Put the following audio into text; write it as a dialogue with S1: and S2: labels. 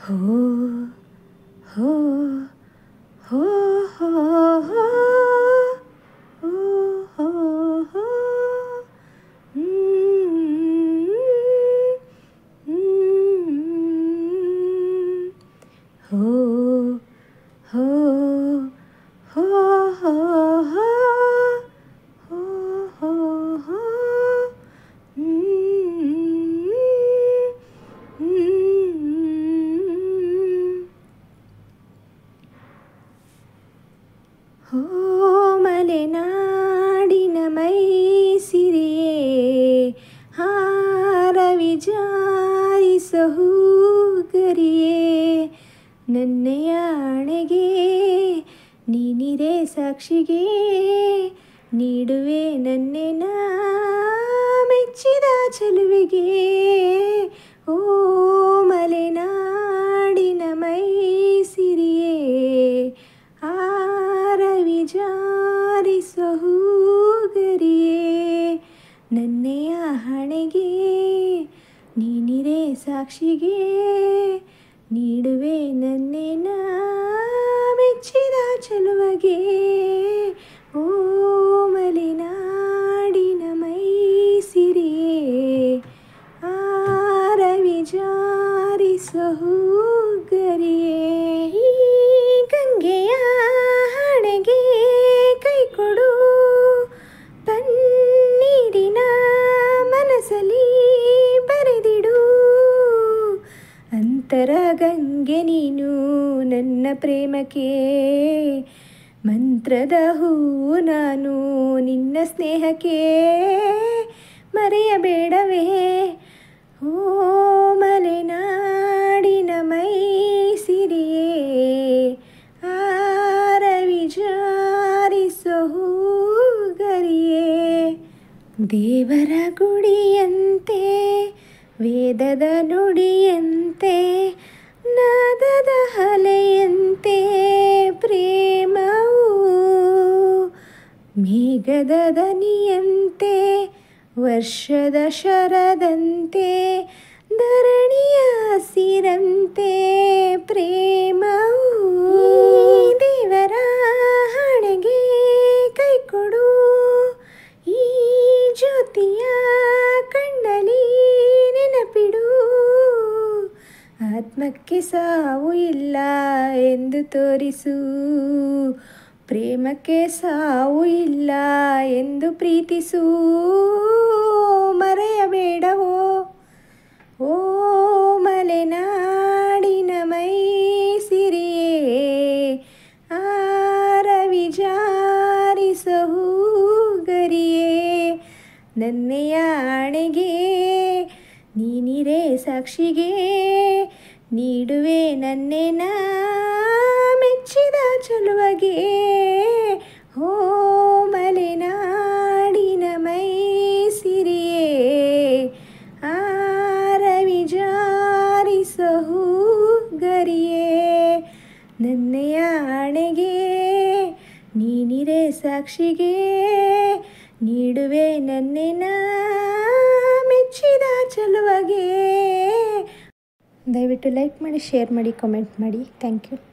S1: हो हो हो हो हो हो हो हो हो हो हो हो हो हो ಮಲೆನಾಡಿನ ಮೈಸಿರಿಯೇ ಹಾರವಿಜಾರಿಸೋ ಹೂಗರಿಯೇ ನನ್ನೆಯ ಆಣೆಗೆ ನೀನಿರೆ ಸಾಕ್ಷಿಗೆ ನೀಡುವೆ ನನ್ನೆನ ಮೆಚ್ಚಿದ ಚೆಲುವಿಗೆ ಓ ಮಲೆನಾಡಿನ ಮೈಸಿರಿಯೇ ಜಾರಿಸೋ ಹೂಗರಿಯೇ ನನ್ನೆಯ ಹಣೆಗೆ ನೀನಿರೆ ಸಾಕ್ಷಿಗೆ ನೀಡುವೆ ನನ್ನೆನ ಮೆಚ್ಚಿದ ಚೆಲುವಿಗೆ ಓ ಮಲೆನಾಡಿನ ಮೈಸಿರಿಯೇ ಜಾರಿಸೋ ಹೂಗರಿಯೇ ಗಂಗೆಯ ಕೈಕೊಡು ಪನ್ನೀರಿನ ಮನಸಲಿ ಬರೆದಿಡು ಅಂತರ ಗಂಗೆ ನೀನು ನನ್ನ ಪ್ರೇಮಕ್ಕೆ ಮಂತ್ರದ ಹೂ ನಾನು ನಿನ್ನ ಸ್ನೇಹಕ್ಕೆ ಮರೆಯಬೇಡವೇ ಓ ಮಲೆನಾಡಿನ ಮೈಸಿರಿಯೇ ಹೂಗರಿಯೇ ದೇವರ ಗುಡಿಯಂತೆ ವೇದದ ನುಡಿಯಂತೆ ನಾದದ ಅಲೆಯಂತೆ ಪ್ರೇಮವು ಮೇಘದ ದನಿಯಂತೆ ವರ್ಷದ ಶರದಂತೆ ಧರಣಿಯ ಹಸಿರಂತೆ ಪ್ರೇಮವು ದೇವರ ಹಣೆಗೆ ಕೈಕೊಡು ಈ ಜ್ಯೋತಿಯ ಕಣ್ಣಲ್ಲಿ ನೆನಪಿಡು ಆತ್ಮಕ್ಕೆ ಸಾವು ಇಲ್ಲ ಎಂದು ತೋರಿಸು ಪ್ರೇಮಕ್ಕೆ ಸಾವು ಇಲ್ಲ ಎಂದು ಪ್ರೀತಿಸು ಮರೆಯಬೇಡವೋ ಓ ಮಲೆನಾಡಿನ ಮೈಸಿರಿಯೇ ಜಾರಿಸೋ ಹೂಗರಿಯೇ ನನ್ನೆಯ ಆಣೆಗೆ ನೀನಿರೆ ಸಾಕ್ಷಿಗೆ ನೀಡುವೆ ನನ್ನೆನ ಮೆಚ್ಚಿದ ಚೆಲುವಿಗೆ ಓ ಮಲೆನಾಡಿನ ಮೈಸಿರಿಯೇ ಜಾರಿಸೋ ಹೂಗರಿಯೇ ನನ್ನೆಯ ಆಣೆಗೆ ನೀನಿರೆ ಸಾಕ್ಷಿಗೆ ನೀಡುವೆ ನನ್ನೆನ ಮೆಚ್ಚಿದ ಚೆಲುವಿಗೆ. ದಯವಿಟ್ಟು ಲೈಕ್ ಮಾಡಿ, ಶೇರ್ ಮಾಡಿ, ಕಾಮೆಂಟ್ ಮಾಡಿ. Thank you.